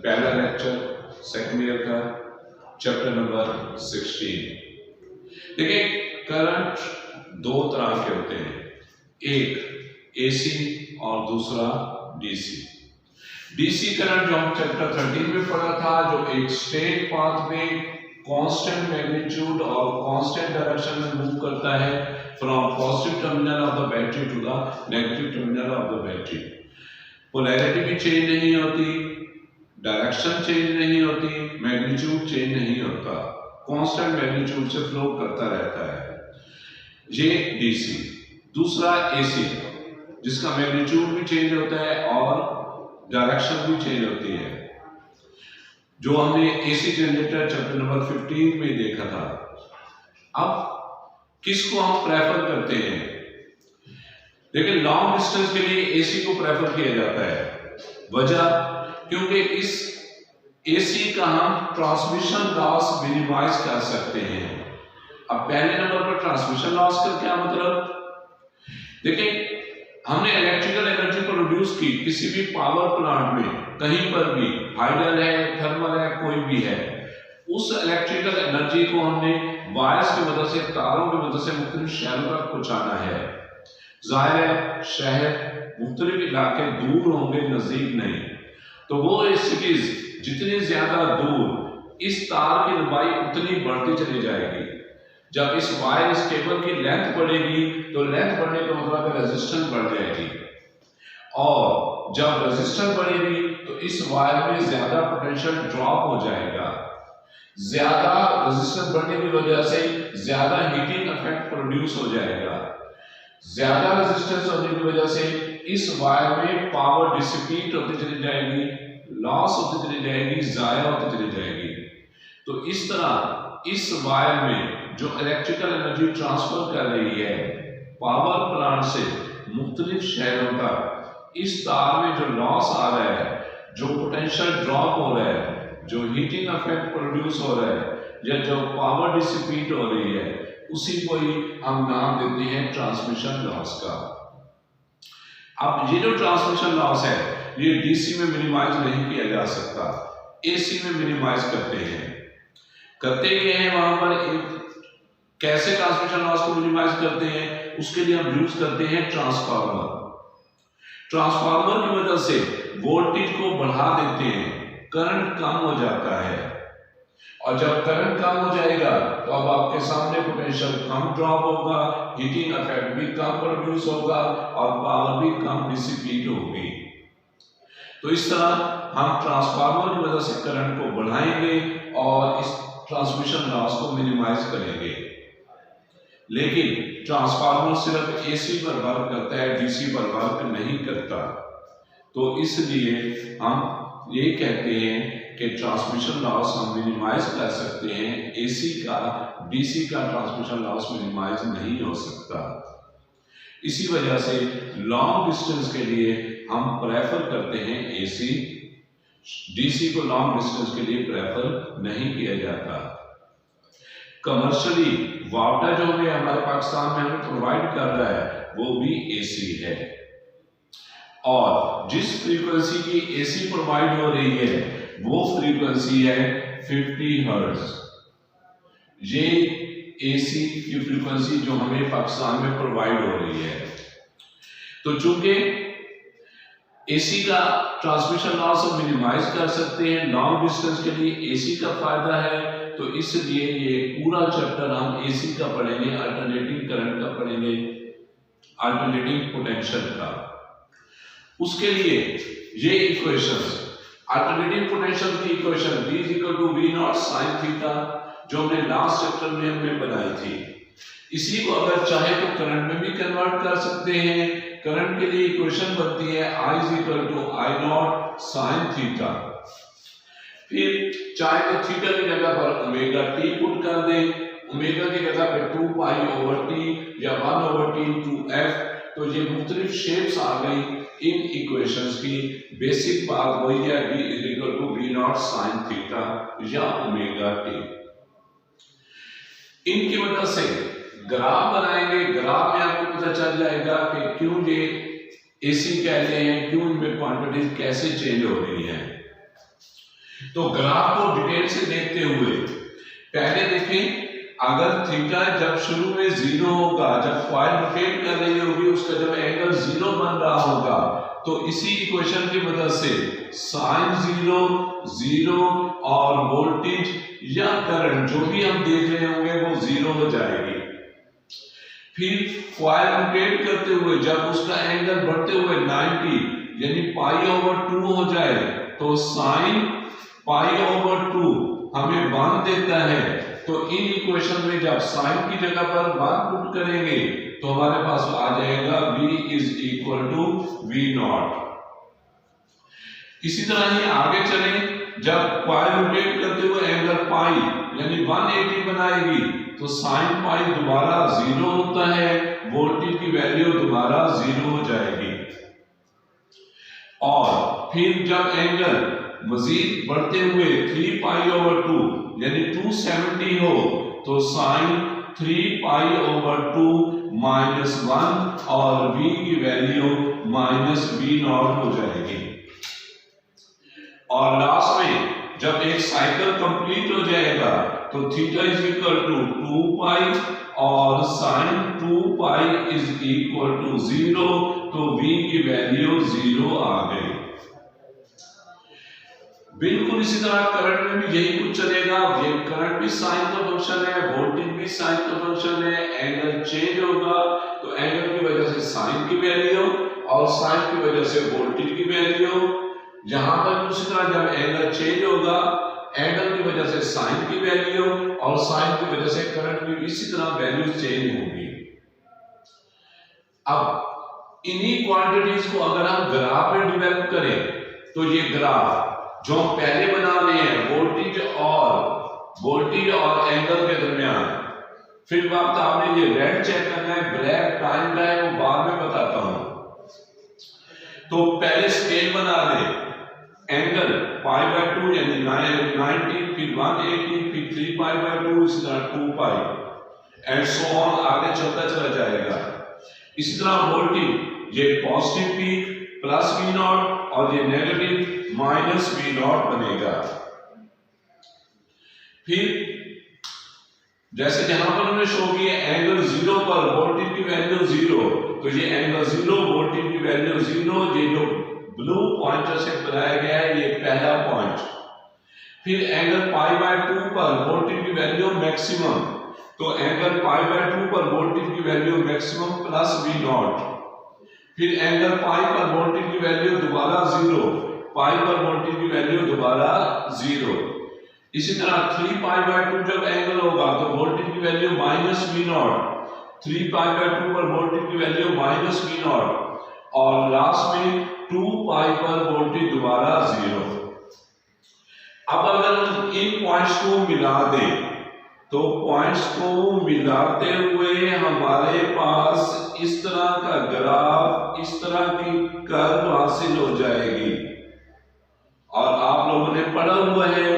पहला lecture second year का chapter number 16। देखिए, करंट दो तरह के होते हैं, एक एसी और दूसरा डीसी। डीसी करंट जो हम चैप्टर 13 में पढ़ा था, जो एक स्ट्रेट पाथ में कांस्टेंट मैग्नीट्यूड और कांस्टेंट डायरेक्शन में मूव करता है from positive terminal of the battery to the negative terminal of the battery. Polarity भी चेंज नहीं होती, डायरेक्शन चेंज नहीं होती, मैग्नीट्यूड चेंज नहीं होता, कांस्टेंट मैग्नीट्यूड से फ्लो करता रहता है, ये डीसी। दूसरा एसी, जिसका मैग्नीट्यूड भी चेंज होता है और डायरेक्शन भी चेंज होती है, जो हमने एसी जनरेटर चैप्टर नंबर 15 में देखा था। अब किसको हम प्रेफर करते हैं? देखिए, लॉन्ग डिस्टेंस के लिए एसी को प्रेफर किया जाता है। वजह, क्योंकि इस एसी का हम ट्रांसमिशन लॉस मिनिमाइज कर सकते हैं। अब पहले नंबर पर ट्रांसमिशन लॉस का क्या मतलब? देखिए, हमने इलेक्ट्रिकल एनर्जी प्रोड्यूस की किसी भी पावर प्लांट में, कहीं पर भी, हाइडल है, थर्मल है, कोई भी है, उस इलेक्ट्रिकल एनर्जी को हमने वायर्स की मदद से, तारों की मदद से मुख्तलिफ शहरों तक पहुंचाना है। जाहिर है, शहर मुख्तलिफ इलाके दूर होंगे, नजदीक नहीं, तो वो सिटीज जितनी ज्यादा दूर, इस तार की लंबाई उतनी बढ़ती चली जाएगी। जब इस वायर, इस केबल की लेंथ बढ़ेगी, तो लेंथ बढ़ने का मतलब है रेजिस्टेंस बढ़ जाएगी, और जब रेजिस्टेंस बढ़ेगी तो इस वायर में ज्यादा पोटेंशियल ड्रॉप हो जाएगा। ज्यादा रेजिस्टेंस बढ़ने की वजह से ज्यादा हीटिंग इफेक्ट प्रोड्यूस हो जाएगा। ज्यादा रेजिस्टेंस होने की वजह से इस वायर में पावर डिसिपेट होती चली जाएगी, लॉस होती चली जाएगी, जाया होती चली जाएगी। तो इस तरह इस वायर में जो इलेक्ट्रिकल एनर्जी ट्रांसफर कर रही है पावर प्लांट से मुख्तलिफ शहरों तक, इस तार में जो लॉस आ रहा है, जो पोटेंशियल ड्रॉप हो रहा है, जो हीटिंग इफेक्ट प्रोड्यूस हो रहा है, या जो पावर डिसिपेट हो रही है, उसी को ही हम नाम देते हैं ट्रांसमिशन लॉस का। अब ये जो ट्रांसमिशन लॉस है, ये डीसी में मिनिमाइज नहीं किया जा सकता, एसी में मिनिमाइज करते हैं। करते क्या है वहां पर, कैसे ट्रांसमिशन लॉस को मिनिमाइज करते हैं? उसके लिए हम यूज करते हैं ट्रांसफार्मर। ट्रांसफार्मर की मदद से वोल्टेज को बढ़ा देते हैं, करंट कम हो जाता है, और जब करंट कम हो जाएगा तो अब आपके सामने पोटेंशियल कम ड्रॉप होगा, हीटिंग इफेक्ट भी कम प्रोड्यूस होगा, और पावर भी कम डिसिपेट होगी। तो इस तरह हम ट्रांसफार्मर की मदद से करंट को बढ़ाएंगे और इस ट्रांसमिशन लॉस को मिनिमाइज करेंगे। लेकिन ट्रांसफार्मर सिर्फ एसी पर वर्क करता है, डीसी पर वर्क नहीं करता। तो इसलिए हम ये कहते हैं कि ट्रांसमिशन लॉस हम मिनिमाइज कर सकते हैं, एसी का, डीसी का ट्रांसमिशन लॉस मिनिमाइज नहीं हो सकता। इसी वजह से लॉन्ग डिस्टेंस के लिए हम प्रेफर करते हैं एसी, डीसी को लॉन्ग डिस्टेंस के लिए प्रेफर नहीं किया जाता। कमर्शियली वाटर जो हमें हमारे पाकिस्तान में हमें प्रोवाइड कर रहा है वो भी एसी है, और जिस फ्रीक्वेंसी की एसी प्रोवाइड हो रही है वो फ्रीक्वेंसी है 50 हर्ट्ज। ये एसी की फ्रीक्वेंसी जो हमें पाकिस्तान में प्रोवाइड हो रही है। तो चूंकि एसी का ट्रांसमिशन लॉस हम मिनिमाइज कर सकते हैं, लॉन्ग डिस्टेंस के लिए एसी का फायदा है, तो इसलिए ये पूरा चैप्टर हम एसी का पढ़ेंगे, अल्टरनेटिंग करंट का पढ़ेंगे, अल्टरनेटिंग पोटेंशियल का। उसके लिए ये इक्वेशंस, अल्टरनेटिंग पोटेंशियल की equation V = V0 sin theta, जो हमने लास्ट चैप्टर में हमने बनाई थी, इसी को अगर चाहे तो करंट में भी कन्वर्ट कर सकते हैं। करंट के लिए इक्वेशन बनती है I = I0 sin थीटा। फिर चाहे तो थीटा की जगह पर ओमेगा टी पुट कर दें, ओमेगा की जगह पे 2 π/t या 1/t to f। तो ये मुख्तलिफ शेप्स आ गई इन इक्वेशंस की। बेसिक बात वही है, V = V0 sin थीटा या ओमेगा टी। इनकी मदद से ग्राफ बनाएंगे, ग्राफ में आपको पता चल जाएगा कि क्यों ये एसी कहते हैं, क्यों इनमें क्वांटिटीज कैसे चेंज हो रही हैं। तो ग्राफ को डिटेल से देखते हुए पहले देखें, अगर थीटा जब शुरू में 0 होगा, जब कॉइल रोटेट कर रही होगी, उसका जब एंगल 0 बन रहा होगा, तो इसी इक्वेशन की मदद से साइन 0, 0 और वोल्टेज या करंट जो भी हम देख रहे होंगे वो 0 हो जाएगी। फिर कॉइल रोटेट करते हुए जब उसका एंगल बढ़ते हुए 90 यानी π/2 हो जाए, तो साइन π/2 हमें 1 देता है। तो इन इक्वेशन में जब साइन की जगह पर 1 पुट करेंगे तो हमारे पास आ जाएगा v = v0। इसी तरह ही आगे चलें, जब कॉइल रोटेट करते हुए एंगल π यानी 180 बनाएगी, तो साइन π दोबारा 0 होता है, वोल्टेज की वैल्यू दोबारा 0 हो जाएगी। और फिर जब एंगल मजीद बढ़ते हुए 3π/2 यानी 270 हो, तो साइन 3π/2 -1 और v की वैल्यू -v0 हो जाएगी। और लास्ट में जब एक साइकिल कंप्लीट हो जाएगा तो थीटा = 2π और साइन 2π = 0, तो v की वैल्यू 0 आ गई। बिल्कुल इसी तरह करंट में भी यही कुछ चलेगा। ये करंट भी साइन का फंक्शन है, वोल्टेज भी साइन का फंक्शन है। एंगल चेंज होगा तो एंगल की वजह से साइन की वैल्यू और साइन की वजह से वोल्टेज की वैल्यू। यहां पर उसी तरह जब एंगल चेंज होगा, एंगल की वजह से साइन की वैल्यू और साइन की वजह से करंट की इसी तरह वैल्यू चेंज होगी। अब इन्हीं क्वांटिटीज को अगर हम ग्राफ में डेवलप करें, तो ये ग्राफ जो हम पहले बना रहे हैं वोल्टेज और एंगल के दरमियान, फिर वक्त आपने ये रेड चेक करना है, ब्लैक टाइम का है, वो बाद में बताता हूं। तो पहले स्केल बना लें, एंगल π/2 यानी 90, फिर 180, फिर 3π/2, इसी तरह 2π एंड सो ऑन आगे चलता चला जाएगा। इसी तरह वोल्टेज ये पॉजिटिव पीक +v0 और ये नेगेटिव -v0 बनेगा। फिर जैसे जहां पर हमने शो किया एंगल 0 पर वोल्टेज की वैल्यू 0, तो ये एंगल 0 वोल्टेज की वैल्यू 0, ये जो ब्लू पॉइंटर से बनाया गया है ये पहला पॉइंट। फिर एंगल π/2 पर वोल्टेज की वैल्यू मैक्सिमम, तो एंगल π/2 पर वोल्टेज की वैल्यू मैक्सिमम +v0। फिर एंगल π पर वोल्टेज की वैल्यू दोबारा 0, π पर वोल्टेज की वैल्यू दोबारा 0। इसी तरह 3π/2 जब एंगल होगा तो वोल्टेज की वैल्यू -v0, 3π/2 पर वोल्टेज की वैल्यू -v0 और लास्ट में 2π पर वोल्टेज दोबारा 0। अब अगर हम इन पॉइंट्स को मिला दें, तो पॉइंट्स को मिलाते हुए हमारे पास इस तरह का ग्राफ, इस तरह की कर्व हासिल हो जाएगी। और आप लोगों ने पढ़ा हुआ है,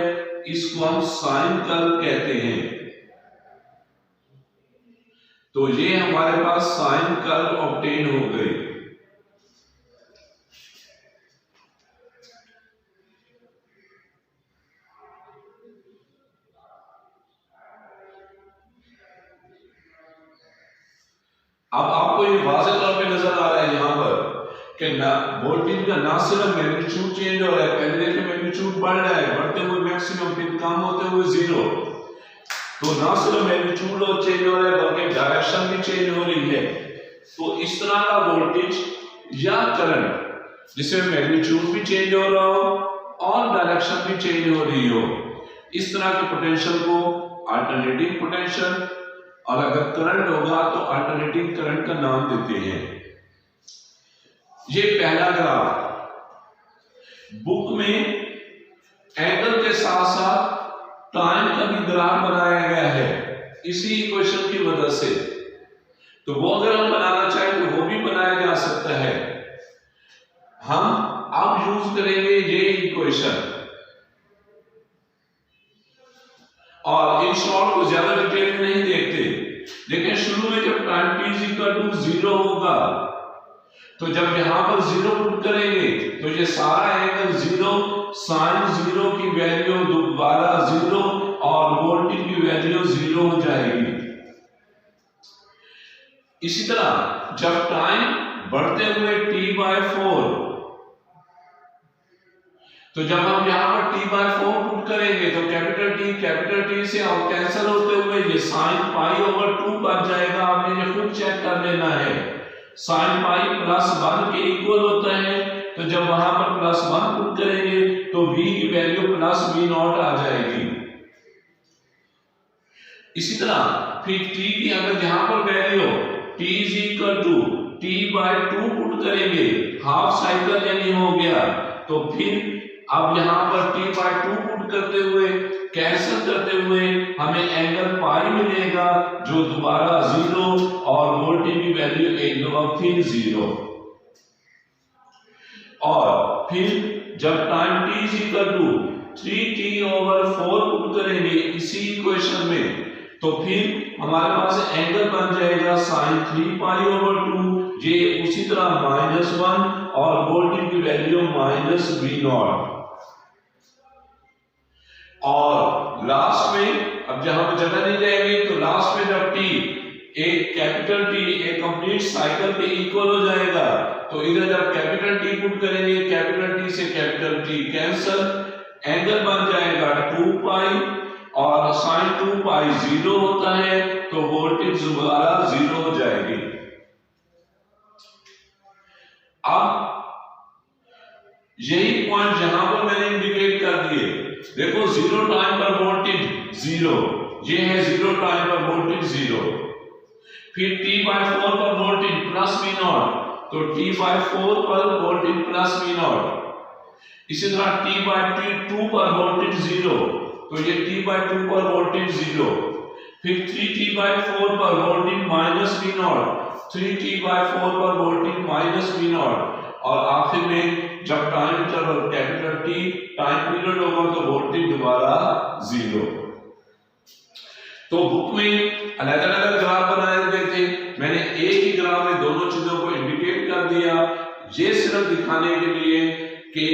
इसको हम साइन कर्व कहते हैं। तो ये हमारे पास साइन कर्व ऑब्टेन हो गई। अब आपको ये वाज़ेह तौर पे नजर आ रहा है यहां पर कि वोल्टेज का ना सिर्फ मैग्नीट्यूड चेंज हो रहा है, पहले देखिए मैग्नीट्यूड बढ़ रहा है, बढ़ते हुए मैक्सिमम, फिर कम होते हुए 0। तो ना सिर्फ मैग्नीट्यूड चेंज हो रहा है बल्कि डायरेक्शन भी चेंज हो रही है। तो इस तरह का वोल्टेज या करंट जिसमें मैग्नीट्यूड भी चेंज हो रहा हो और डायरेक्शन भी चेंज हो रही हो, इस तरह के पोटेंशियल को अल्टरनेटिंग पोटेंशियल, और अगर करंट होगा तो अल्टरनेटिंग करंट का नाम देते हैं। ये पहला ग्राफ बुक में एंगल के साथ साथ टाइम का भी ग्राफ बनाया गया है इसी इक्वेशन की मदद से। तो वो अगर हम बनाना चाहें तो वो भी बनाया जा सकता है। हम अब यूज करेंगे ये इक्वेशन, और इन शॉर्ट को ज्यादा डिटेल में नहीं देखते, लेकिन शुरू में जब टाइम t 0 होगा तो जब यहां पर 0 पुट करेंगे तो ये सारा एंगल 0 साइन जीरो की वैल्यू दोबारा जीरो और वोल्टेज की वैल्यू जीरो हो जाएगी। इसी तरह जब टाइम बढ़ते हुए t/4, तो जब हम यहां पर t/4 पुट करेंगे तो कैपिटल टी से और कैंसिल होते हुए ये sin π/2 बच जाएगा। आपने ये खुद चेक कर लेना है। sin π +1 के इक्वल होता है, तो जब वहां पर +1 पुट करेंगे तो v की वैल्यू +v0 आ जाएगी। इसी तरह फिर t की अगर यहां पर वैल्यू t = t/2 पुट करेंगे, हाफ साइकिल यानी हो गया, तो फिर अब यहां पर t/2 पुट करते हुए कैंसिल करते हुए हमें एंगल पाई मिलेगा जो दोबारा जीरो और वोल्टेज की वैल्यू एक दफा फिर जीरो। और फिर जब टाइम t = 3t/4 पुट करेंगे इसी इक्वेशन में, तो फिर हमारे पास एंगल बन जाएगा sin 3π/2। ये उसी तरह -1 और वोल्टेज की वैल्यू -v0। और लास्ट में अब जहां पे जगह नहीं जाएगी तो लास्ट में जब t एक कैपिटल T एक कंप्लीट साइकिल के इक्वल हो जाएगा, तो इधर जब कैपिटल T पुट करेंगे, कैपिटल T से कैपिटल T कैंसिल, एंगल बन जाएगा 2π और sin 2π जीरो होता है, तो वोल्टेज दोबारा जीरो हो जाएगी। अब यही पॉइंट जहां पर मैंने इंडिकेट कर दिए, देखो जीरो टाइम पर वोल्टेज जीरो, ये है जीरो टाइम पर वोल्टेज जीरो। फिर t/4 पर वोल्टेज +v0, तो t/4 पर वोल्टेज +v0। इसी तरह t/2 पर वोल्टेज जीरो, तो ये t/2 पर वोल्टेज जीरो। फिर 3t/4 पर वोल्टेज -v0, 3t/4 पर वोल्टेज -v0। और आखिर में जब time interval capital T time period होगा तो वोल्टेज दोबारा जीरो। तो बुक में अलग-अलग ग्राफ बनाए गए थे, मैंने एक ही ग्राफ में दोनों चीजों को इंडिकेट कर दिया, ये सिर्फ दिखाने के लिए कि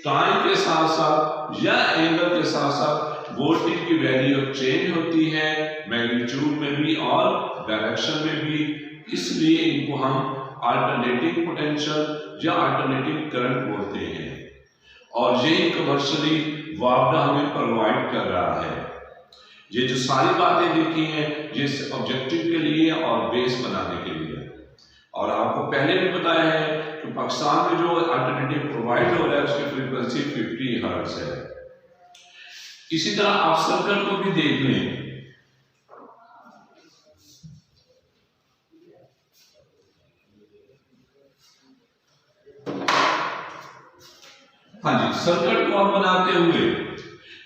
टाइम के साथ साथ या एंगल के साथ साथ वोल्टेज की वैल्यू चेंज होती है, मैग्नीट्यूड में भी और डायरेक्शन में भी। इसलिए इनको हम अल्टरनेटिंग पोटेंशियल या अल्टरनेटिंग करंट बोलते हैं, और यही कमर्शियली वापडा हमें प्रोवाइड कर रहा है। ये जो सारी बातें देखी हैं ये ऑब्जेक्टिव के लिए और बेस बनाने के लिए। और आपको पहले भी बताया है कि पाकिस्तान में जो अल्टरनेटिव प्रोवाइड हो रहा है उसकी फ्रीक्वेंसी 50 हर्ट्ज है। इसी तरह आप सर्कल को भी देख लें। हाँ जी, सर्किट को हम बनाते हुए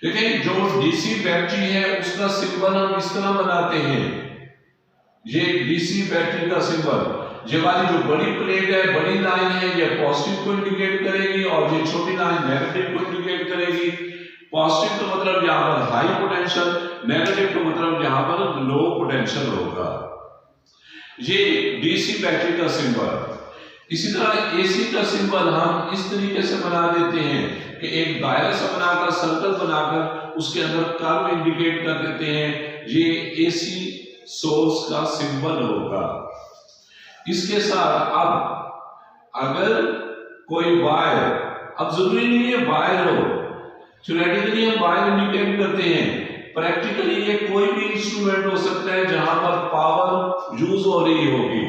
देखें, जो डीसी बैटरी है उसका सिंबल हम इस तरह बनाते हैं। ये डीसी बैटरी का सिंबल, ये वाली जो बड़ी प्लेट है, बड़ी लाइन है, ये पॉजिटिव को इंडिकेट करेगी और ये छोटी लाइन नेगेटिव को इंडिकेट करेगी। पॉजिटिव का मतलब यहाँ पर हाई पोटेंशियल, नेगेटिव का मतलब यहाँ पर लो पोटेंशियल होगा। ये डीसी बैटरी का सिंबल। इसी तरह एसी का सिंबल हम इस तरीके से बना देते हैं कि एक दायरा सा बनाकर, सर्कल बनाकर उसके अंदर कर्व इंडिकेट कर देते हैं। ये एसी सोर्स का सिंबल होगा। इसके साथ अब अगर कोई वायर, अब जरूरी नहीं है वायर हो, थ्योरेटिकली हम वायर इंडिकेट करते हैं, प्रैक्टिकली ये कोई भी इंस्ट्रूमेंट हो सकता है जहां पर पावर यूज हो रही होगी।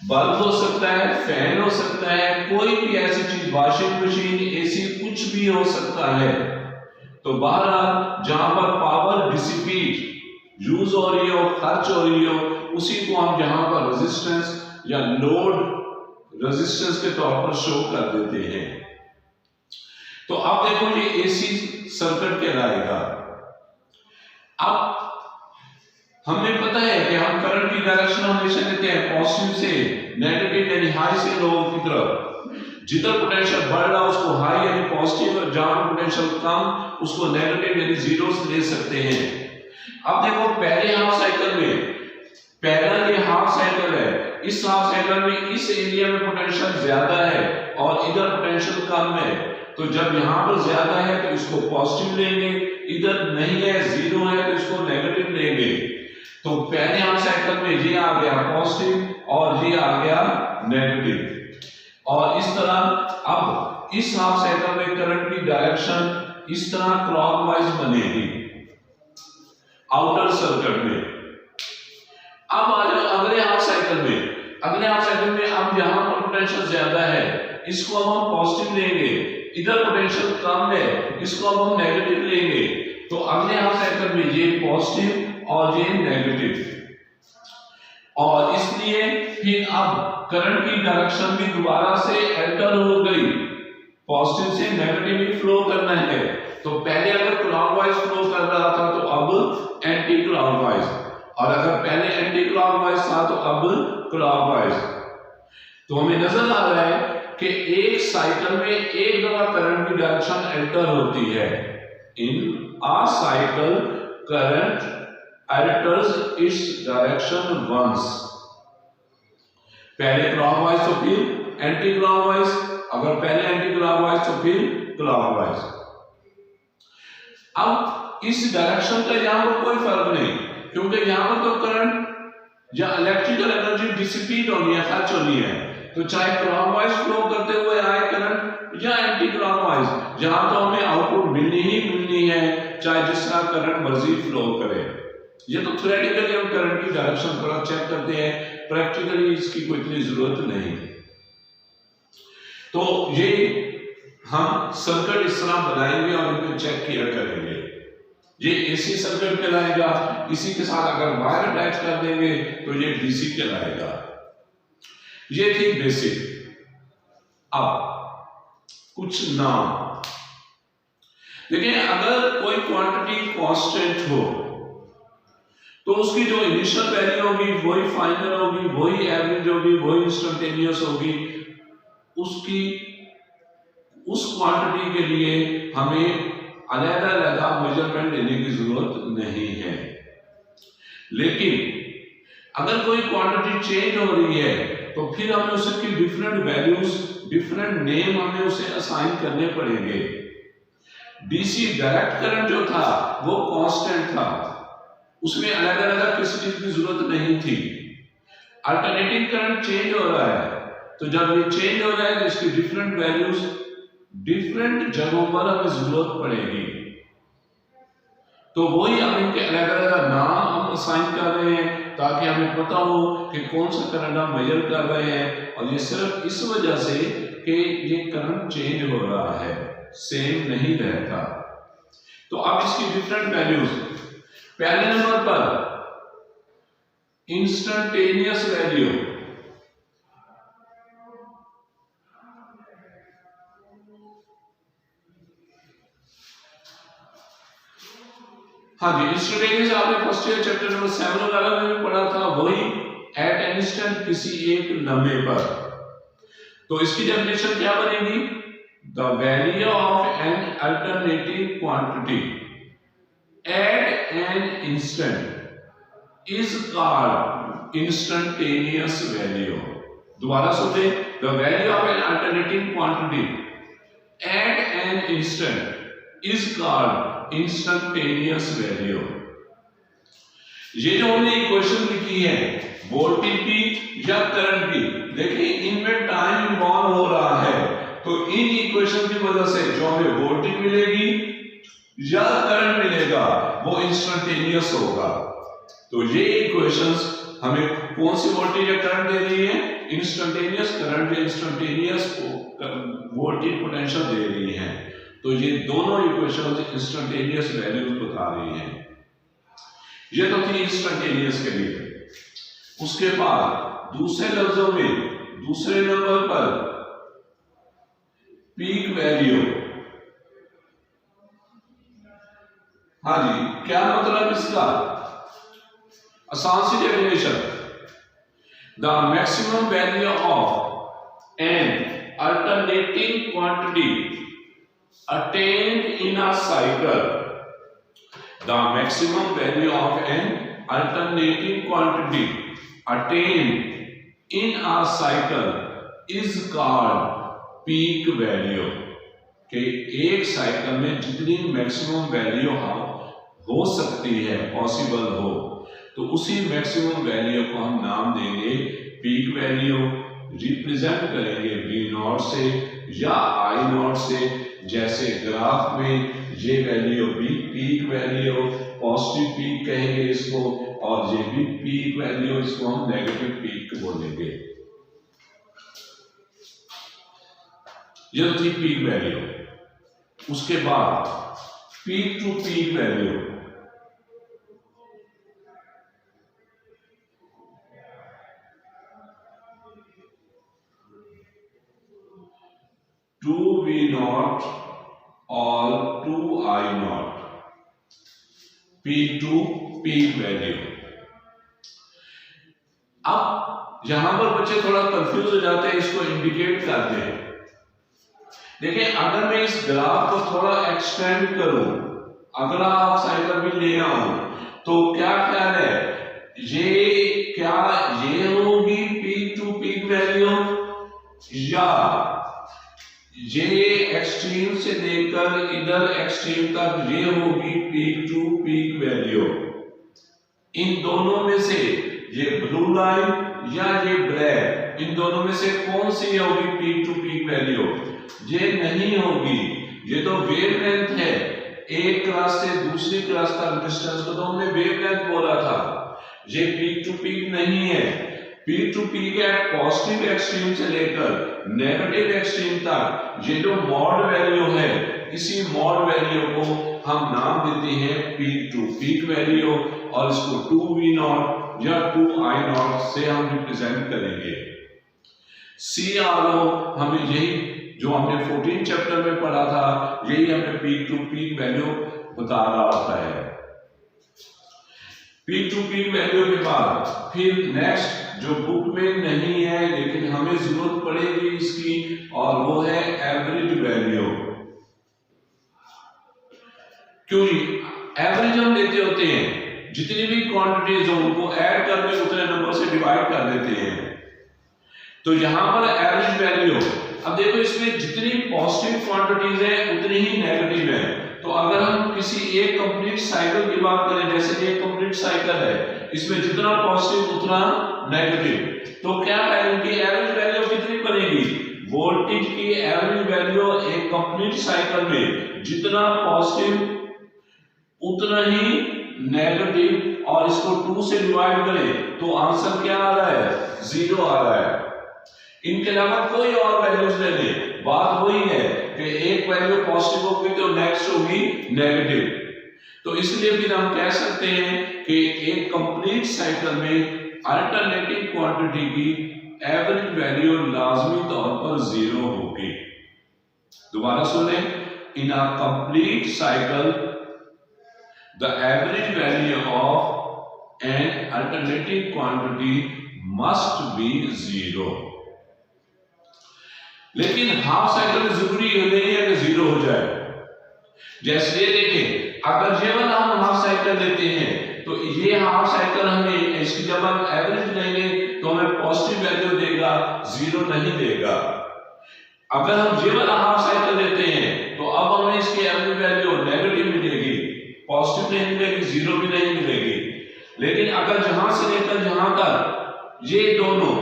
बल्ब हो सकता है, फैन हो सकता है, कोई भी ऐसी चीज, वॉशिंग मशीन, एसी, कुछ भी हो सकता है। तो बहरहाल जहां पर पावर डिसिपेट यूज हो रही हो, खर्च हो रही हो, उसी को हम जहां पर रेजिस्टेंस या लोड रेजिस्टेंस के तौर पर शो कर देते हैं। तो अब देखो ये एसी सर्किट कहलाएगा। अब हमें पता है कि हम करंट की डायरेक्शन हमेशा लेते हैं पॉजिटिव से नेगेटिव यानी हाई से लो की तरफ। जिधर पोटेंशियल बढ़ रहा उसको हाई यानी पॉजिटिव, और जहां पोटेंशियल कम उसको नेगेटिव यानी जीरो से ले सकते हैं। अब देखो पहले हाफ साइकिल में पहला ये हाफ साइकिल है, इस हाफ साइकिल में इस एरिया में पोटेंशियल ज्यादा है और इधर पोटेंशियल कम है, तो जब यहाँ पर ज्यादा है तो इसको पॉजिटिव लेंगे, इधर नहीं है जीरो है तो इसको नेगेटिव लेंगे। तो पहले हाफ साइकिल में ये आ गया पॉजिटिव और ये आ गया नेगेटिव, और इस तरह अब इस हाफ साइकिल में करंट की डायरेक्शन इस तरह क्लॉकवाइज बनेगी आउटर सर्किट में। अब आ जाओ अगले हाफ साइकिल में, अगले हाफ साइकिल में अब यहाँ पर पोटेंशियल ज्यादा है, इसको अब हम पॉजिटिव लेंगे, इधर पोटेंशियल कम है, इसको अब हम नेगेटिव लेंगे। तो अगले हाफ साइकिल में ये पॉजिटिव और ये नेगेटिव, और इसलिए फिर अब करंट की डायरेक्शन भी दोबारा से एंटर हो गई, पॉजिटिव से नेगेटिव ही फ्लो करना है। तो पहले अगर क्लॉकवाइज फ्लो कर रहा था तो अब एंटी क्लॉकवाइज, और अगर पहले एंटी क्लॉकवाइज था तो अब क्लॉकवाइज। तो हमें नजर आ रहा है कि एक साइकिल में एक दफा करंट की डायरेक्शन एंटर होती है, इन a cycle current enters its direction once, पहले क्लॉकवाइज तो फिर एंटी क्लॉकवाइज, अगर पहले एंटी क्लॉकवाइज तो फिर क्लॉकवाइज। अब इस डायरेक्शन का यहां पर कोई फर्क नहीं, क्योंकि यहां पर तो करंट या इलेक्ट्रिकल एनर्जी डिसिपेट होनी है, खर्च होनी है, तो चाहे क्लॉकवाइज फ्लो करते हुए आए करंट या एंटी क्लॉकवाइज, जहां तो हमें आउटपुट मिलनी ही मिलनी है, चाहे जिस तरह करंट मर्जी फ्लो करे। ये तो थ्योरेटिकली हम करंट की डायरेक्शन थोड़ा चेक करते हैं, प्रैक्टिकली इसकी कोई इतनी जरूरत नहीं। तो ये हम सर्किट इस तरह बनाएंगे और इनको चेक किया करेंगे। ये एसी सर्किट कहलाएगा, इसी के साथ अगर वायर अटैच कर देंगे तो ये डीसी कहलाएगा। ये थी बेसिक। अब कुछ नाम देखिए, अगर कोई क्वांटिटी कांस्टेंट हो तो उसकी जो इनिशियल वैल्यू होगी वही फाइनल होगी, वही एवरेज होगी, वही इंस्टेंटेनियस होगी। उसकी उस क्वांटिटी के लिए हमें अलग-अलग मेजरमेंट लेने की जरूरत नहीं है। लेकिन अगर कोई क्वांटिटी चेंज हो रही है तो फिर हमें उसकी डिफरेंट वैल्यूज, डिफरेंट नेम हमें उसे असाइन करने पड़ेंगे। डीसी डायरेक्ट करंट जो था वो कांस्टेंट था, उसमें अलग अलग किसी चीज की जरूरत नहीं थी। अल्टरनेटिंग करंट चेंज हो रहा है, तो जब ये चेंज हो रहा है तो इसकी डिफरेंट वैल्यूज डिफरेंट जगहों पर हमें जरूरत पड़ेगी। तो वही हम इनके अलग अलग नाम हम असाइन कर रहे हैं ताकि हमें पता हो कि कौन सा करंट हम मेजर कर रहे हैं, और ये सिर्फ इस वजह से कि ये करंट चेंज हो रहा है, सेम नहीं रहता। तो अब इसकी डिफरेंट वैल्यूज, पहले नंबर पर इंस्टेंटेनियस वैल्यू, हाँ जी, इंस्टेंटेनियस आपने फर्स्ट ईयर चैप्टर नंबर 7 11 में भी पढ़ा था, वही एट एन इंस्टेंट, किसी एक लम्हे पर। तो इसकी डेफिनेशन क्या बनेगी? The value of an alternative quantity eight an instant is called instantaneous value. दोबारा सुने, the value of an alternative quantity eight an instant is called instantaneous value. ये जो हमने इक्वेशन लिखी है वोल्टेज की या करंट की, देखिए इनमें टाइम इन्वॉल्व हो रहा है, तो इन इक्वेशन की वजह से जो हमें वोल्टेज मिलेगी या करंट मिलेगा वो इंस्टेंटेनियस होगा। तो ये इक्वेशंस हमें कौन सी वोल्टेज या करंट दे रही है? इंस्टेंटेनियस करंट या इंस्टेंटेनियस वोल्टेज पोटेंशियल दे रही है। तो ये दोनों इक्वेशंस इंस्टेंटेनियस वैल्यूज बता रही हैं। ये तो थी इंस्टेंटेनियस के लिए। उसके बाद दूसरे लफ्जों में दूसरे नंबर पर पीक वैल्यू। हाँ जी, क्या मतलब इसका? आसान सी definition, the maximum value of an alternating quantity attained in a cycle, the maximum value of an alternating quantity attained in a cycle is called peak value। कि एक साइकिल में जितनी मैक्सिमम वैल्यू हो सकती है, पॉसिबल हो, तो उसी मैक्सिमम वैल्यू को हम नाम देंगे पीक वैल्यू। रिप्रेजेंट करेंगे वी नॉट से या आई नॉट से। जैसे ग्राफ में ये वैल्यू भी पीक वैल्यू, पॉजिटिव पीक कहेंगे इसको, और ये भी पीक वैल्यू, इसको हम नेगेटिव पीक बोलेंगे। ये थी पीक वैल्यू। उसके बाद peak to peak value, two V naught और two I naught, peak to peak value. अब यहां पर बच्चे थोड़ा कंफ्यूज हो जाते हैं, इसको इंडिकेट करते हैं। देखिए, अगर मैं इस ग्राफ को थोड़ा एक्सटेंड करूं, अगला हाफ साइकिल भी ले आऊं, तो क्या ख्याल है, ये होगी पीक टू पीक वैल्यू, या ये एक्सट्रीम से लेकर इधर एक्सट्रीम तक ये होगी पीक टू पीक वैल्यू। इन दोनों में से ये ब्लू लाइन या ये ब्लैक, इन दोनों में से कौन सी होगी पीक टू पीक वैल्यू? ये नहीं होगी। ये तो वेवलेंथ है, एक क्लास से दूसरी क्लास तक डिस्टेंस को तो हमने वेवलेंथ बोला था। ये पीक टू पीक नहीं है। पीक टू पीक है पॉजिटिव एक्सट्रीम से लेकर नेगेटिव एक्सट्रीम तक। ये जो मॉड वैल्यू है, इसी मॉड वैल्यू को हम नाम देते हैं पीक टू पीक वैल्यू, और इसको 2v0 या 2i0 से हम रिप्रेजेंट करेंगे। CRO हमें यही जो हमने 14 चैप्टर में पढ़ा था, यही हमें पीक टू पीक वैल्यू बता रहा होता है। पीक टू पीक वैल्यू के बाद फिर नेक्स्ट जो बुक में नहीं है लेकिन हमें जरूरत पड़ेगी इसकी, और वो है एवरेज वैल्यू। क्यों? एवरेज हम लेते होते हैं, जितनी भी क्वांटिटीज हो उनको ऐड करके उतने नंबर से डिवाइड कर देते हैं। तो यहां पर एवरेज वैल्यू, अब देखो इसमें जितनी पॉजिटिव क्वांटिटीज है उतनी ही नेगेटिव है। तो अगर हम किसी एक कंप्लीट साइकिल की बात करें, जैसे एक कंप्लीट साइकिल है, इसमें जितना पॉजिटिव उतना नेगेटिव, तो क्या इनकी एवरेज वैल्यू कितनी बनेगी? वोल्टेज की एवरेज वैल्यू एक कंप्लीट साइकिल में जितना पॉजिटिव उतना ही नेगेटिव, और इसको 2 से डिवाइड करें तो आंसर क्या आ रहा है? 0 आ रहा है। इनके अलावा कोई और वैल्यूज ले लें, बात वही है कि एक वैल्यू पॉजिटिव होगी तो नेक्स्ट होगी नेगेटिव। तो इसलिए फिर हम कह सकते हैं कि एक कंप्लीट साइकिल में अल्टरनेटिव क्वांटिटी की एवरेज वैल्यू लाजमी तौर पर 0 होगी। दोबारा सुने, in a complete cycle the average value of an alternative quantity must be 0। लेकिन हाफ साइकिल में जरूरी नहीं है कि 0 हो जाए। जैसे ये देखें, अगर ये वाला हम हाफ साइकिल लेते हैं तो ये हाफ साइकिल हमें इसकी जब हम एवरेज लेंगे तो हमें पॉजिटिव वैल्यू देगा, 0 नहीं देगा। अगर हम ये वाला हाफ साइकिल लेते हैं तो अब हमें इसकी एवरेज वैल्यू नेगेटिव मिलेगी, पॉजिटिव नहीं मिलेगी, 0 भी नहीं मिलेगी। लेकिन अगर जहां से लेकर जहां तक ये दोनों,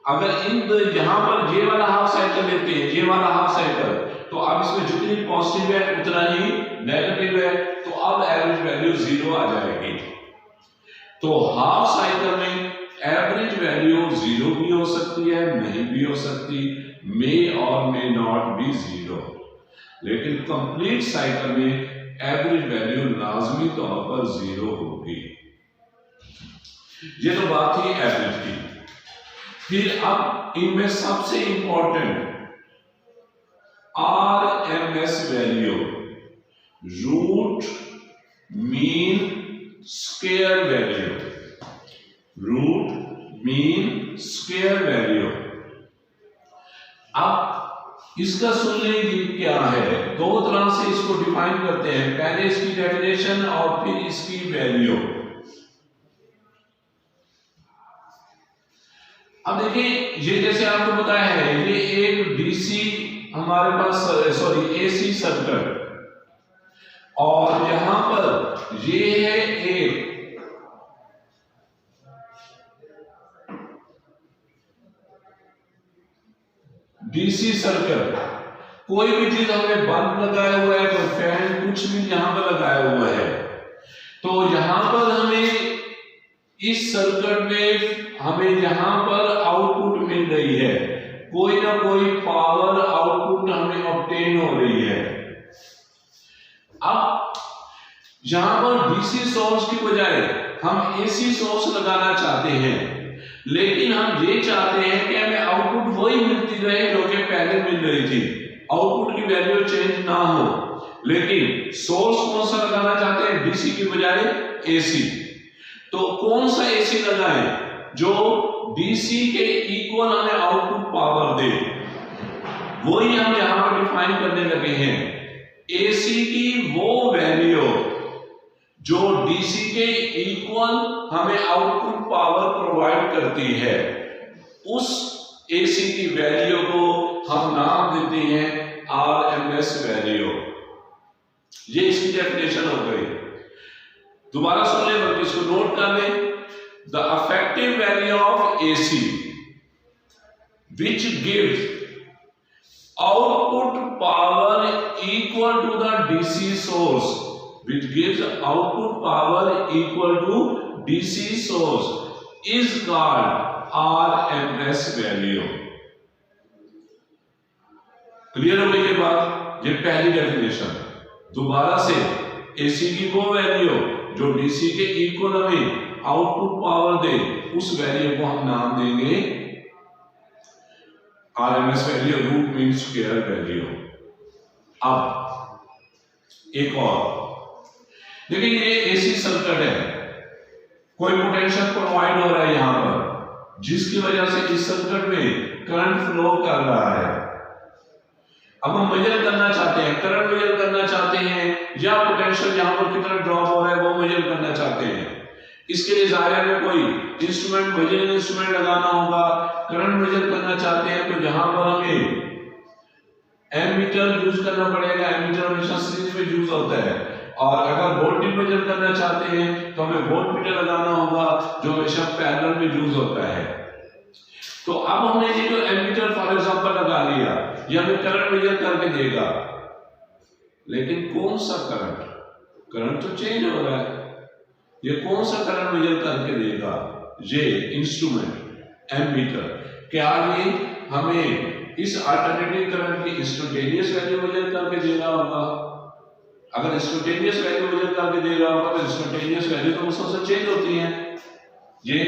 अगर यहां पर ये वाला हाफ साइकिल लेते हैं, ये वाला हाफ साइकिल, तो अब इसमें जितनी पॉजिटिव है उतना ही नेगेटिव है, तो अब एवरेज वैल्यू 0 आ जाएगी। तो हाफ साइकिल में एवरेज वैल्यू 0 भी हो सकती है, नहीं भी हो सकती, मे और मे नॉट बी 0। लेकिन कंप्लीट साइकिल में एवरेज वैल्यू लाजमी तौर पर 0 होगी। ये तो बात थी एवरेज की। फिर अब इनमें सबसे important RMS value, root mean square value, root mean square value. अब इसका सुन लीजिए क्या है, दो तरह से इसको डिफाइन करते हैं, पहले इसकी डेफिनेशन और फिर इसकी वैल्यू। अब देखिए ये जैसे आपको बताया है, ये एक डीसी हमारे पास सॉरी एसी सर्किट, और यहां पर ये है एक डीसी सर्किट। कोई भी चीज हमने बल्ब लगाया हुआ है, कोई फैन, कुछ भी यहां पर लगाया हुआ है, तो यहां पर हमें इस सर्किट में हमें यहां पर आउटपुट मिल रही है, कोई ना कोई पावर आउटपुट हमें ऑब्टेन हो रही है। अब यहां पर डीसी सोर्स की बजाय हम एसी सोर्स लगाना चाहते हैं, लेकिन हम ये चाहते हैं कि हमें आउटपुट वही मिलती रहे जो कि पहले मिल रही थी, आउटपुट की वैल्यू चेंज ना हो। लेकिन सोर्स कौन सा लगाना चाहते हैं? डीसी की बजाय एसी। तो कौन सा एसी लगाएं जो डीसी के इक्वल हमें आउटपुट पावर दे? वही हम यहां पर डिफाइन करने लगे हैं। एसी की वो वैल्यू जो डीसी के इक्वल हमें आउटपुट पावर प्रोवाइड करती है, उस एसी की वैल्यू को हम नाम देते हैं आरएमएस वैल्यू। ये इसकी डेफिनेशन हो गई। दोबारा सुन लें, बल्कि इसको नोट कर लें। The effective value of AC which gives output power equal to the DC source, which gives output power equal to DC source is called RMS value। Clear होने के बाद ये पहली डेफिनेशन। दोबारा से एसी की वो वैल्यू जो डीसी के इक्वल हमें आउटपुट पावर दे, उस वैल्यू को हम नाम देंगे RMS value, root mean square value. अब एक और देखिए, ये एसी सर्किट है, कोई पोटेंशियल प्रोवाइड हो रहा है यहां पर, जिसकी वजह से इस सर्किट में करंट फ्लो कर रहा है। अब हम मेजर करना चाहते हैं, करंट मेजर करना चाहते हैं, या पोटेंशियल यहां पर कितना ड्रॉप हो रहा है वो मेजर करना चाहते हैं। इसके लिए जाहिर है कोई इंस्ट्रूमेंट, मेजरिंग इंस्ट्रूमेंट लगाना होगा। करंट मेजर करना चाहते हैं तो यहां पर हमें एमीटर यूज करना पड़ेगा। एमीटर हमेशा सीरीज में यूज होता है। और अगर वोल्टेज मेजर करना चाहते हैं तो हमें वोल्टमीटर लगाना होगा, जो हमेशा पैरेलल में यूज होता है। तो अब हमने ये जो एमीटर फॉर एग्जांपल लगा लिया, ये हमें करंट मेजर करके देगा, लेकिन कौन सा करंट? करंट तो चेंज हो रहा है। ये कौन सा करंट मेजर करके देगा? ये इंस्ट्रूमेंट एमीटर। क्या ये हमें इस अल्टरनेटिव करंट की इंस्टेंटेनियस वैल्यू मेजर करके दे रहा होगा? अगर इंस्टेंटेनियस वैल्यू मेजर करके दे रहा होगा तो इंस्टेंटेनियस वैल्यू तो मुसलसल चेंज होती है। ये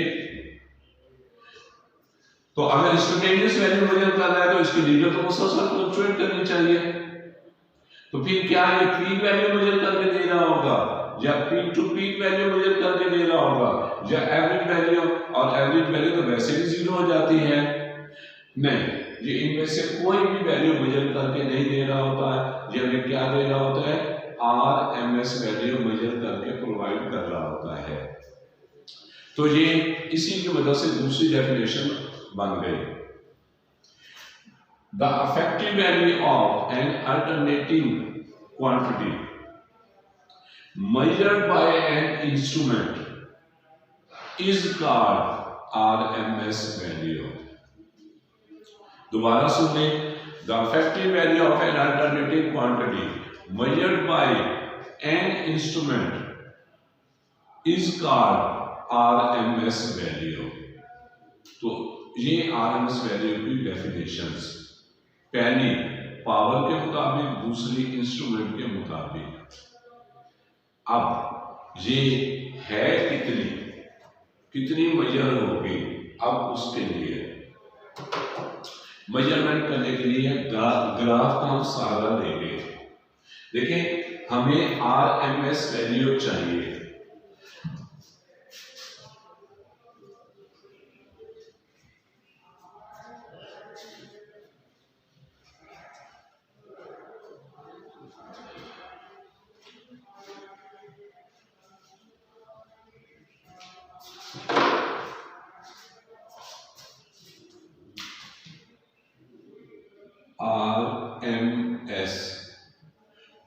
तो अगर इंस्टेंटेनियस वैल्यू मेजर कर रहा है तो इसकी लीडर तो मुसलसल फ्लक्चुएट करनी चाहिए। तो फिर क्या ये पीक वैल्यू मेजर करके दे रहा होगा, या peak to peak value measure करके दे रहा होगा, या एवरेज वैल्यू? और एवरेज वैल्यू तो वैसे भी जीरो हो जाती है। नहीं, ये इनमें से कोई भी वैल्यू मेजर करके नहीं दे रहा होता है। ये हमें क्या दे रहा होता है? आरएमएस वैल्यू मेजर करके प्रोवाइड कर रहा होता है। तो ये इसी की वजह से दूसरी डेफिनेशन बन गई। The effective value of an alternating quantity measured by an instrument is called RMS value। दोबारा सुन लें, the effective value of an alternating quantity measured by an instrument is called RMS value। तो ये RMS value की definitions, पहली power के मुताबिक, दूसरी instrument के मुताबिक। अब ये है कितनी मेजर होगी, अब उसके लिए मेजरमेंट करने के लिए ग्राफ का हम सहारा लेंगे। देखिए, हमें आरएमएस वैल्यू चाहिए।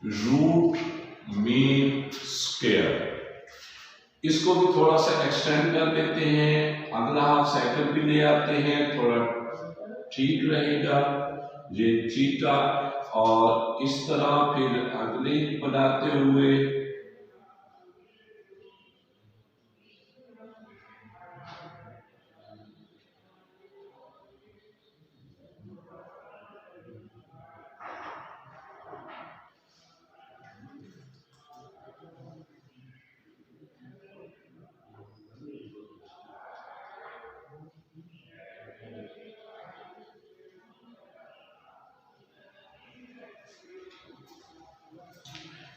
Root mean square. इसको भी थोड़ा सा एक्सटेंड कर देते हैं, अगला हाफ साइकिल भी ले आते हैं, थोड़ा ठीक रहेगा ये थीटा, और इस तरह फिर अगले बनाते हुए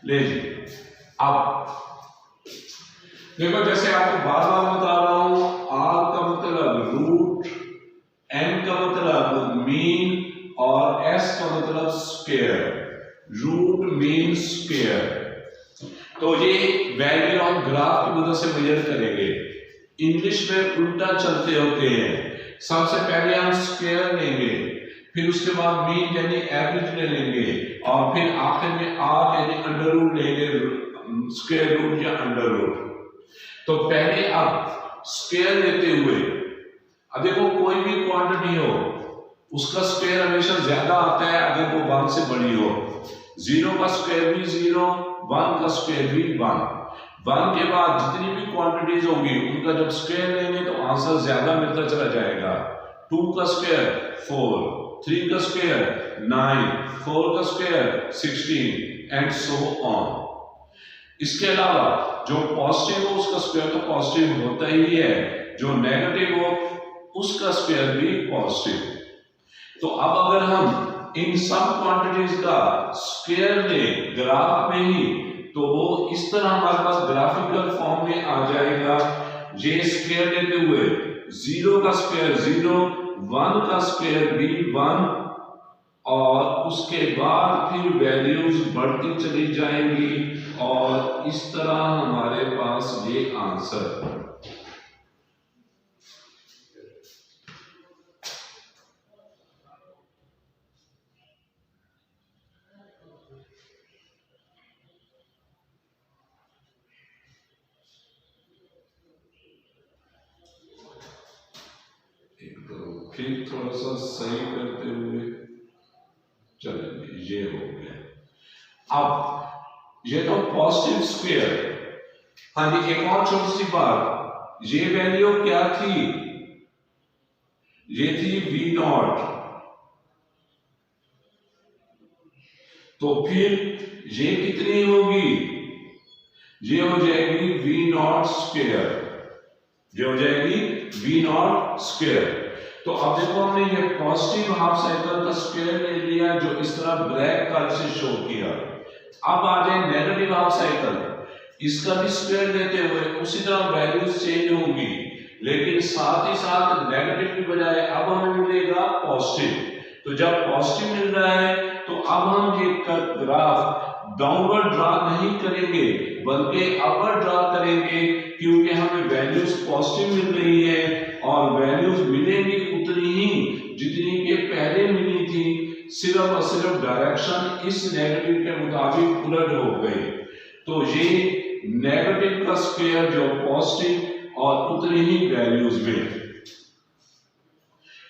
ले लीजिए। अब देखो, जैसे आपको बार बार बता रहा हूं, आर का मतलब रूट, एन का मतलब मीन और एस का मतलब स्क्वायर, रूट मीन स्क्वायर। तो ये वैल्यू हम ग्राफ की मदद से मेजर करेंगे। इंग्लिश में उल्टा चलते होते हैं, सबसे पहले हम स्क्वायर लेंगे, फिर उसके बाद मीन यानी एवरेज ले लेंगे, और फिर आखिर में आर यानी अंडर रूट लेंगे, स्क्वायर रूट या अंडर रूट। तो पहले अब स्क्वायर लेते हुए, अब देखो कोई भी क्वांटिटी हो उसका स्क्वायर हमेशा ज्यादा आता है अगर वो 1 से बड़ी हो। 0 का स्क्वायर भी 0, 1 का स्क्वायर भी 1। 1 के बाद जितनी भी क्वांटिटीज होंगी उनका जब स्क्वायर लेंगे तो आंसर ज्यादा मिलता चला जाएगा। 2 का स्क्वायर 4, 3 का स्क्वायर 9, 4 का स्क्वायर 16 एंड सो ऑन। इसके अलावा जो पॉजिटिव हो उसका स्क्वायर तो पॉजिटिव होता ही है, जो नेगेटिव हो उसका स्क्वायर भी पॉजिटिव। तो अब अगर हम इन सब क्वांटिटीज का स्क्वायर लें ग्राफ में ही, तो वो इस तरह हमारे पास ग्राफिकल फॉर्म में आ जाएगा। ये स्क्वायर लेते हुए 0 का स्क्वायर 0, 1 का स्क्वायर भी 1, और उसके बाद फिर वैल्यूज बढ़ती चली जाएंगी, और इस तरह हमारे पास ये आंसर। फिर थोड़ा सा सही करते हुए चलेंगे, ये हो गया। अब ये तो पॉजिटिव स्क्वायर। हाँ जी, एक और छोटी सी बात, ये वैल्यू क्या थी? ये थी V0। तो फिर ये कितनी होगी? ये हो जाएगी V0 स्क्वायर, ये हो जाएगी V0 स्क्वायर। तो अब देखो, हमने ये पॉजिटिव हाफ साइकिल का स्क्वायर ले लिया जो इस तरह ब्लैक कलर से शो किया। अब आ जाए नेगेटिव हाफ साइकिल, इसका भी स्क्वायर लेते हुए उसी तरह वैल्यूज चेंज होंगी, लेकिन साथ ही साथ नेगेटिव की बजाय अब हमें मिलेगा पॉजिटिव। तो जब पॉजिटिव मिल रहा है तो अब हम ये ग्राफ डाउनवर्ड ड्रा नहीं करेंगे बल्कि अपवर्ड ड्रा करेंगे, क्योंकि हमें वैल्यूज पॉजिटिव मिल रही है और वैल्यूज मिलेंगी उतनी ही जितनी के पहले मिली थी, सिर्फ और सिर्फ डायरेक्शन इस नेगेटिव के मुताबिक उलट हो गई। तो ये नेगेटिव का स्क्वायर जो पॉजिटिव और उतनी ही वैल्यूज में।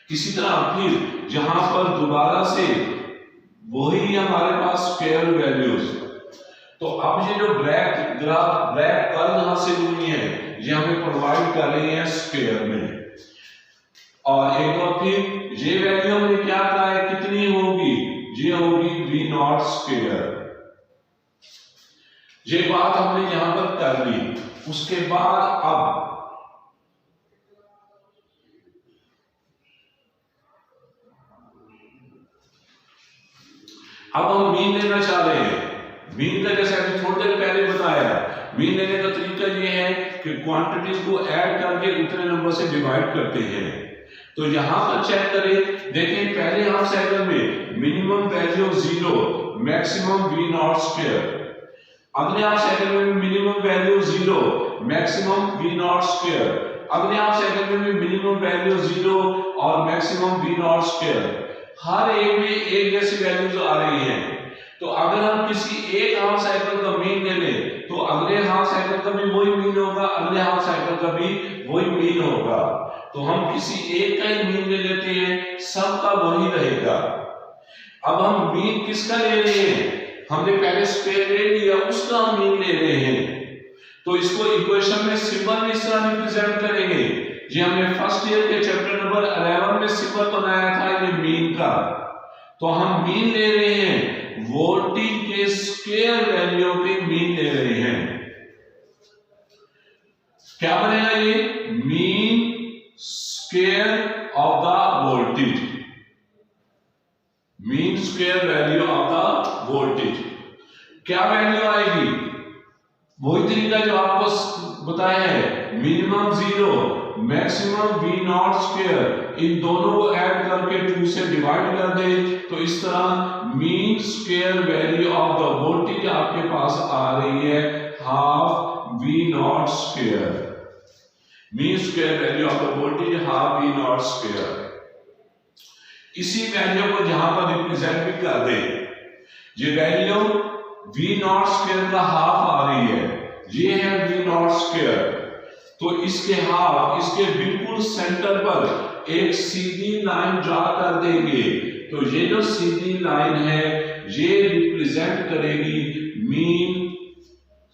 इसी तरह फिर यहां पर दोबारा से वही हमारे पास स्क्वायर वैल्यूज। तो अब ये जो ब्लैक ग्राफ ब्लैक कर्व यहां से हुई है ये हमें प्रोवाइड कर रही है स्क्वायर में। और एक बार फिर ये वैल्यू हमने क्या कहा है कितनी होगी? ये होगी V0 स्क्वायर। ये बात हमने यहां पर कर ली। उसके बाद अब हम मीन लेना चाह रहे हैं। मीन का जैसे अभी थोड़ी देर पहले बताया, मीन लेने का तरीका ये है कि क्वांटिटीज को ऐड करके उतने नंबर से डिवाइड करते हैं। तो यहां पर चेक करें, देखें पहले हाफ साइकिल में minimum value 0, maximum V0 square. अगले हाफ साइकिल में minimum value 0, maximum V0 square. अगले हाफ साइकिल में भी मिनिमम वैल्यू 0 और मैक्सिमम V0 स्क्वायर। हर एक में एक जैसी वैल्यूज आ रही हैं। तो अगर हम किसी एक हाफ साइकिल का मीन ले लें तो अगले हाफ साइकिल का भी वही मीन होगा, अगले हाफ साइकिल का भी वही मीन होगा। तो हम किसी एक का ही मीन ले लेते हैं, सबका वही रहेगा। अब हम मीन किसका ले रहे हैं, हमने पहले स्क्वायर ले लिया, उसका हम मीन ले रहे हैं। तो इसको इक्वेशन में सिंबल इस तरह रिप्रेजेंट करेंगे। जी हमने फर्स्ट ईयर के चैप्टर नंबर 11 में सिंबल बनाया था ये मीन का। तो हम मीन ले रहे हैं, वोल्टेज के स्क्वायर वैल्यू के मीन ले रहे हैं। क्या बनेगा ये, mean square of the voltage, mean square value of the voltage. क्या वैल्यू आएगी, वही तरीका जो आपको बताया है, minimum 0 maximum V naught square, इन दोनों को ऐड करके 2 से डिवाइड कर दे तो इस तरह mean square value of the voltage आपके पास आ रही है half V naught square, mean square value of the voltage half V naught square. इसी वैल्यू को जहां पर रिप्रेजेंट भी कर दे, ये वैल्यू वी नॉट स्क्वायर का हाफ आ रही है, ये है वी नॉट स्क्वायर। तो इसके हाफ, इसके बिल्कुल सेंटर पर एक सीधी लाइन ड्रा कर देंगे। तो ये जो सीधी लाइन है ये रिप्रेजेंट करेगी mean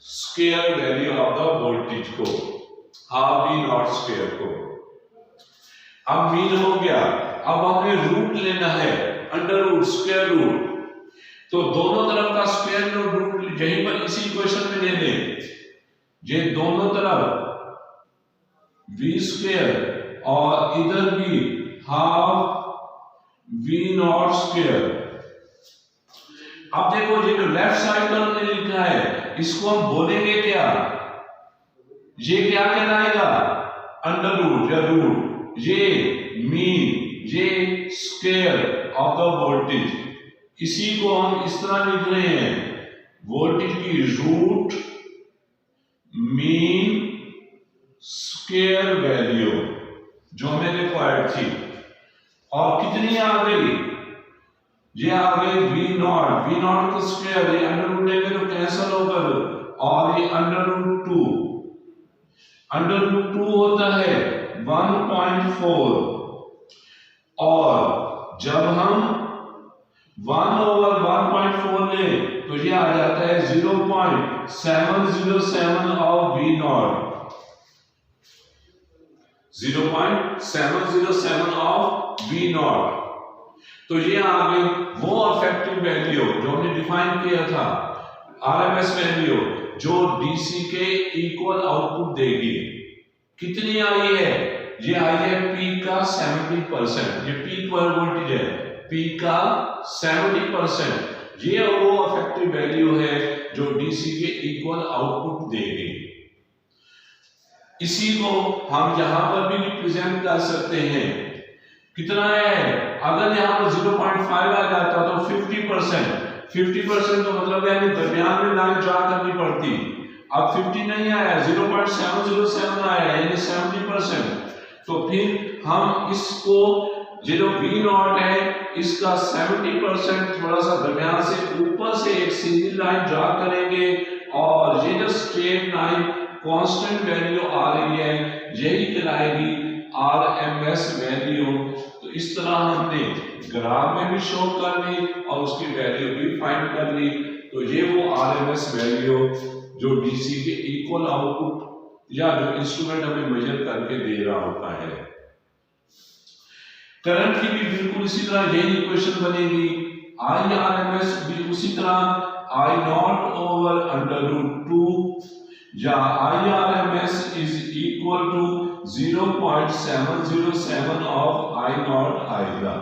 square value of the voltage को, हाफ वी नॉट स्क्वायर को। अब मीन हो गया, अब हमें रूट लेना है, अंडर रूट, स्क्वायर रूट। तो दोनों तरफ का स्क्वायर रूट यहीं पर इसी इक्वेशन में ले लें। ये दोनों तरफ v स्क्वायर और इधर भी हाफ v नॉट स्क्वायर। अब देखो ये जो लेफ्ट साइड पर हमने लिखा है इसको हम बोलेंगे क्या, ये क्या कहलाएगा, अंडर रूट या रूट, ये मीन, ये स्क्वायर ऑफ द वोल्टेज। इसी को हम इस तरह लिख रहे हैं, वोल्टेज की रूट मीन स्क्वायर वैल्यू जो हमें रिक्वायर्ड थी। और कितनी आ गई, ये आ गई वी नॉट, वी नॉट का स्क्वायर, ये अंडर रूट लेंगे तो कैंसिल होकर, और ये अंडर रूट 2, अंडर रूट 2 होता है 1.4, और जब हम 1/1.4 ले तो ये आ जाता है 0.707 of V naught, 0.707 of V naught. तो ये आ गई वो इफेक्टिव वैल्यू जो हमने डिफाइन किया था, आरएमएस वैल्यू जो डीसी के इक्वल आउटपुट देगी। कितनी आई है, ये आई है पीक का 70%, ये पीक पर वोल्टेज है, पीक का 70%, ये वो इफेक्टिव वैल्यू है जो डीसी के इक्वल आउटपुट देगी। इसी को हम यहां पर भी रिप्रेजेंट कर सकते हैं। कितना है, अगर यहां पर 0.5 आ जाता तो 50%, 50% तो मतलब यानी दरमियान में लाइन ड्रा करनी पड़ती। अब 50 नहीं आया, 0.707 आया यानी 70%। तो फिर हम इसको ये जो वी नॉट है इसका 70% थोड़ा सा दरमियान से ऊपर से एक सीधी लाइन ड्रा करेंगे, और ये जो स्ट्रेट लाइन कांस्टेंट वैल्यू आ रही है यही कहलाएगी आरएमएस वैल्यू। तो इस तरह हमने ग्राफ में भी शो कर ली और उसकी वैल्यू भी फाइंड कर ली। तो ये वो आरएमएस वैल्यू जो डीसी के इक्वल आउटपुट या जो इंस्ट्रूमेंट हमें मेजर करके दे रहा होता है। करंट की भी बिल्कुल इसी तरह यही इक्वेशन बनेगी, आई आरएमएस भी उसी तरह I naught over under root 2 या I RMS is equal to 0.707 of I naught आएगा।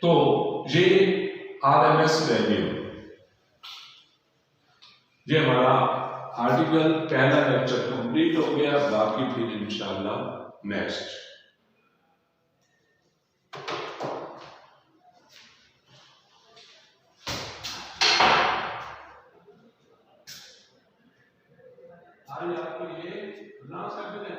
तो ये आरएमएस वैल्यू, ये हमारा आर्टिकल पहला लेक्चर कंप्लीट हो गया। बाकी फिर इंशाल्लाह नेक्स्ट। आज आपको ये लास्ट है।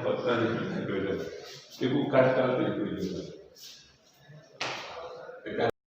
पता नहीं कि वो कट कर दे कोई